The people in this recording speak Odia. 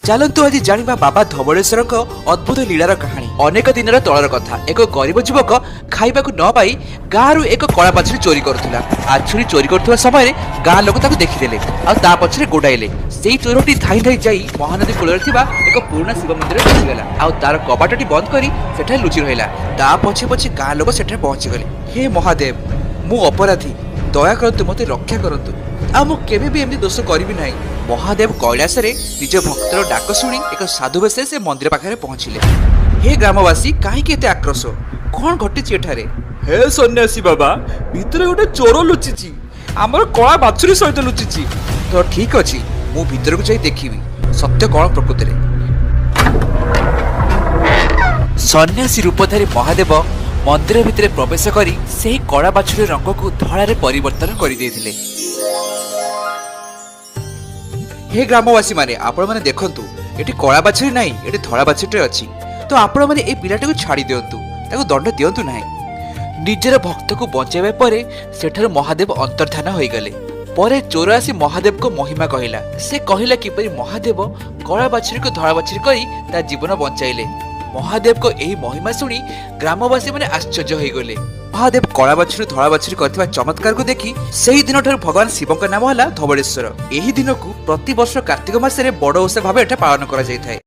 ଚାଲନ୍ତୁ ଆଜି ଜାଣିବା ବାବା ଧବଳେଶ୍ୱରଙ୍କ ଅଦ୍ଭୁତ ଲୀଳାର କାହାଣୀ। ଅନେକ ଦିନର ତଳର କଥା। ଏକ ଗରିବ ଯୁବକ ଖାଇବାକୁ ନ ପାଇ ଗାଁରୁ ଏକ କଳା ବାଛୁରୀ ଚୋରି କରୁଥିଲା। ବାଛୁରୀ ଚୋରି କରୁଥିବା ସମୟରେ ଗାଁ ଲୋକ ତାକୁ ଦେଖିଦେଲେ ଆଉ ତା ପଛରେ ଗୋଡାଇଲେ। ସେଇ ଚୋରଟି ଧାଇଁ ଧାଇଁ ଯାଇ ମହାନଦୀ କୂଳରେ ଥିବା ଏକ ପୁରୁଣା ଶିବ ମନ୍ଦିରରେ ପଶିଗଲା ଆଉ ତାର କବାଟଟି ବନ୍ଦ କରି ସେଠାରେ ଲୁଚି ରହିଲା। ତା ପଛେ ପଛେ ଗାଁ ଲୋକ ସେଠାରେ ପହଞ୍ଚିଗଲେ। ହେ ମହାଦେବ, ମୁଁ ଅପରାଧୀ, ଦୟା କରନ୍ତୁ, ମୋତେ ରକ୍ଷା କରନ୍ତୁ, ଆଉ ମୁଁ କେବେ ବି ଏମିତି ଦୋଷ କରିବି ନାହିଁ। ମହାଦେବ କୈଳାସରେ ନିଜ ଭକ୍ତର ଡାକ ଶୁଣି ଏକ ସାଧୁ ବେଶରେ ସେ ମନ୍ଦିର ପାଖରେ ପହଞ୍ଚିଲେ। ହେ ଗ୍ରାମବାସୀ, କାହିଁକି ଏତେ ଆକ୍ରୋଶ? କଣ ଘଟିଛି ଏଠାରେ? ହେ ସନ୍ନ୍ୟାସୀ ବାବା, ଭିତରେ ଗୋଟେ ଚୋର ଲୁଚିଛି। ଆମର କଳା ବାଛୁରୀ ସହିତ ଲୁଚିଛି। ତ ଠିକ ଅଛି, ମୁଁ ଭିତରକୁ ଯାଇ ଦେଖିବି ସତ୍ୟ କଣ ପ୍ରକୃତରେ। ସନ୍ନ୍ୟାସୀ ରୂପଧାରୀ ମହାଦେବ ମନ୍ଦିର ଭିତରେ ପ୍ରବେଶ କରି ସେହି କଳା ବାଛୁରୀର ରଙ୍ଗକୁ ଧଳାରେ ପରିବର୍ତ୍ତନ କରିଦେଇଥିଲେ। ହେ ଗ୍ରାମବାସୀ ମାନେ, ଆପଣମାନେ ଦେଖନ୍ତୁ, ଏଠି କଳା ବାଛୁରୀ ନାହିଁ, ଏଠି ଧଳା ବାଛୁରୀଟେ ଅଛି। ତ ଆପଣମାନେ এই ପିଲାଟାକୁ ଛାଡ଼ି ଦିଅନ୍ତୁ, ତାକୁ ଦଣ୍ଡ ଦିଅନ୍ତୁ ନାହିଁ। ନିଜର ଭକ୍ତକୁ ବଞ୍ଚାଇବା ପରେ ସେଠାରୁ ମହାଦେବ ଅନ୍ତର୍ଦ୍ଧାନ ହୋଇଗଲେ। ପରେ ଚୋର ଆସି ମହାଦେବଙ୍କ ମହିମା କହିଲା। ସେ କହିଲା କିପରି ମହାଦେବ କଳା ବାଛୁରୀକୁ ଧଳା ବାଛୁରୀ କରି ତା ଜୀବନ ବଞ୍ଚାଇଲେ। ମହାଦେବଙ୍କ ଏହି ମହିମା ଶୁଣି ଗ୍ରାମବାସୀ ମାନେ ଆଶ୍ଚର୍ଯ୍ୟ ହୋଇଗଲେ। ମହାଦେବ କଳା ବାଛୁରୀ ଧଳା ବାଛୁରୀ କରିଥିବା ଚମତ୍କାରକୁ ଦେଖି ସେହି ଦିନଠାରୁ ଭଗବାନ ଶିବଙ୍କ ନାମ ହେଲା ଧବଳେଶ୍ୱର। ଏହି ଦିନକୁ ପ୍ରତିବର୍ଷ କାର୍ତ୍ତିକ ମାସରେ ବଡ଼ ଓଷା ଭାବେ ଏଠାରେ ପାଳନ କରାଯାଇଥାଏ।